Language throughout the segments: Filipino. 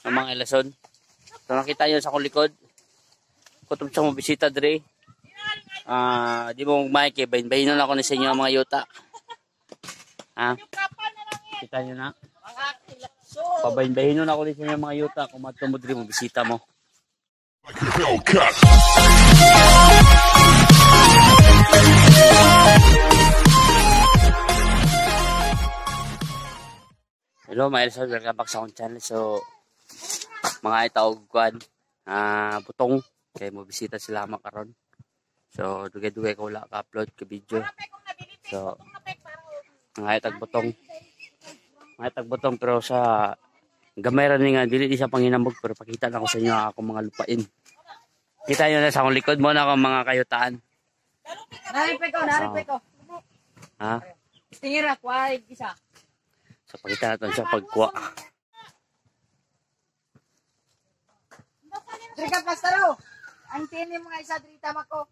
ng mga ilason. So nakita nyo sa akong likod. Kutob sa mga bisita dre. Di mo magmahik bahin-bahinon ako ni sa inyo mga yuta. Kita nyo na. Pabahin-bahinon ako ni sa inyo mga yuta. Kung matumod dre mo bisita mo. Hello mga ilason, welcome back sa akong channel. So mga itaog kuan butong kay mo bisita sila makaron. So dugay-dugay ko wala ka-upload ka video. So mga itag butong pero sa gamay ra ni nga dili di siya panginambog pero pakita na ko sa inyo ako mga lupain. Kita niyo na sa akong likod mo na akong mga kayutaan. Naripay ko. Tingin ra kway isa. So pakita natin siya pagkuha. Drika pastaro. Ang tini mga isa drita mako.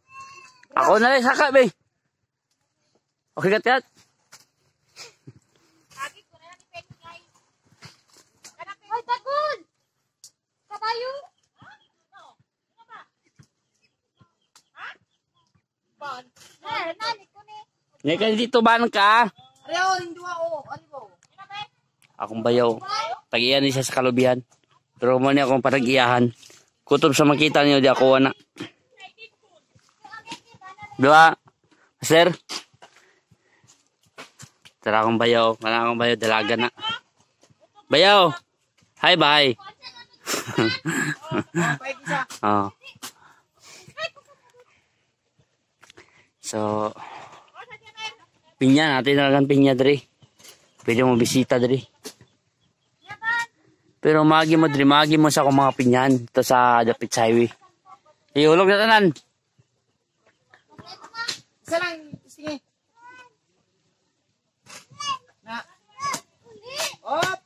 Ako na rin saka be. Okay ka tiyat? Ay, tagol! Kabayo! Ngayon dito ba ka? Ariyo, hindua o. Ariyo. Akong bayaw. Pag-iyan niya sa kalubihan. Pero mo niya akong parag-iyahan. Kutob sa makita niyo di ako na. Diba? Sir? Tara akong bayaw. Wala akong bayaw. Dalaga na. Bayaw! Hi, bye! Oh. So, pinya natin na lang pinya dre. Pwede mo bisita dre. Pero magi mo sa akong mga pinyan. Ito sa Dapit Highway. Ihulog na tanan. Isa lang, sige. Op!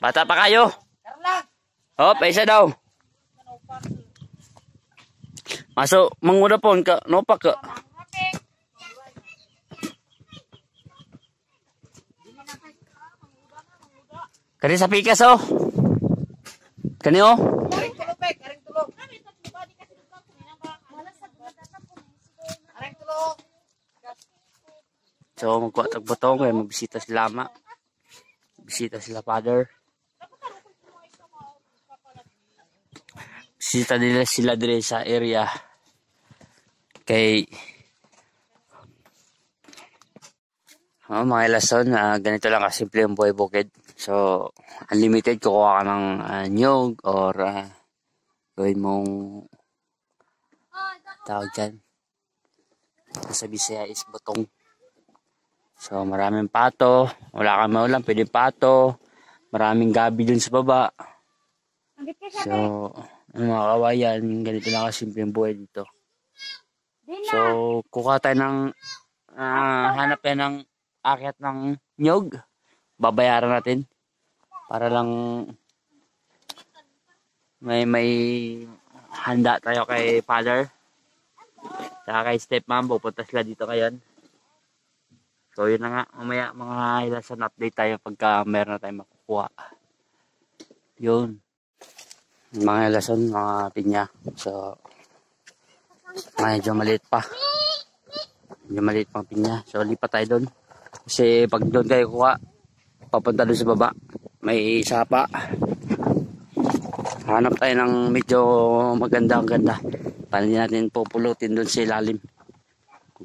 Bata pa kayo. Karla! Hop, isa daw. Masuk, mengudapon ka. Nopak ka. Kani sa pikas oh. Kani oh. Aring tulog, Pek. Aring tulog. Aring tulog. So, magkuha tag butong. Kaya magbisita sila ama. Bisita sila father. Bisita nila sila dire sa area. Kay mga ilason, ganito lang kasimple yung buhay bukid. So, unlimited, kukuha ka ng nyog or gawin mong tawag dyan. Sa Bisaya is butong. So, maraming pato. Wala kang maulam, pwede pato. Maraming gabi dun sa baba. So, mga kawayan, ganito lang kasimple yung buhay dito. So, kukuha tayo ng hanap tayo ng akyat ng nyog. Babayaran natin para lang may handa tayo kay father saka kay stepmom. Pupunta sila dito ngayon. So yun na nga, mamaya mga ilason update tayo pagka meron na tayo makukuha. Yun mga ilason, mga pinya. So medyo maliit pa, pang pinya. So lipat tayo doon kasi pag doon kayo kuha papunta doon sa baba, may sapa. Hanap tayo ng medyo maganda para hindi natin pupulutin doon sa ilalim.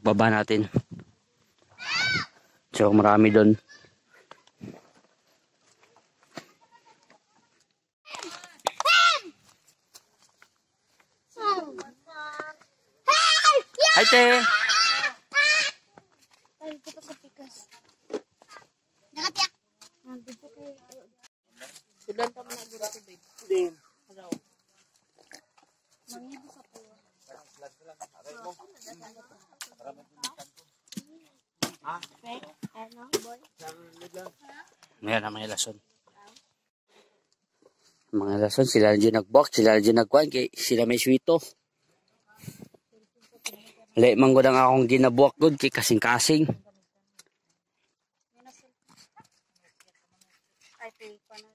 Baba natin. So marami doon. Hi te! Sudan pa man agura to, babe. Din. Mangibo sa puwa. Ngayon ang mga ilason. Mga ilason, sila dyan nag-box, sila dyan nag-kuhan, sila may swito. Lait man gud ang akong ginabuak gud kay kasing-kasing. Okay, panat.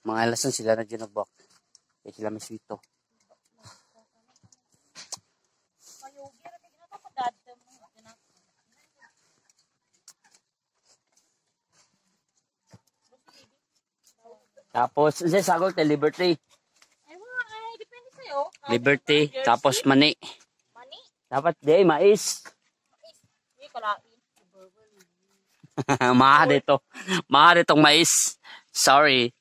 Mga alasan sila na ginabak. Kaya sila may sweeto. Mayugi ra kay ginata padad mo. Tapos, kasi sagol tayo, Liberty. Ay mga ay depende sa'yo. Liberty, tapos mani. Mani. Dapat di, mais. Hindi kalain. Mahal dito. Mahal itong mais. Sorry.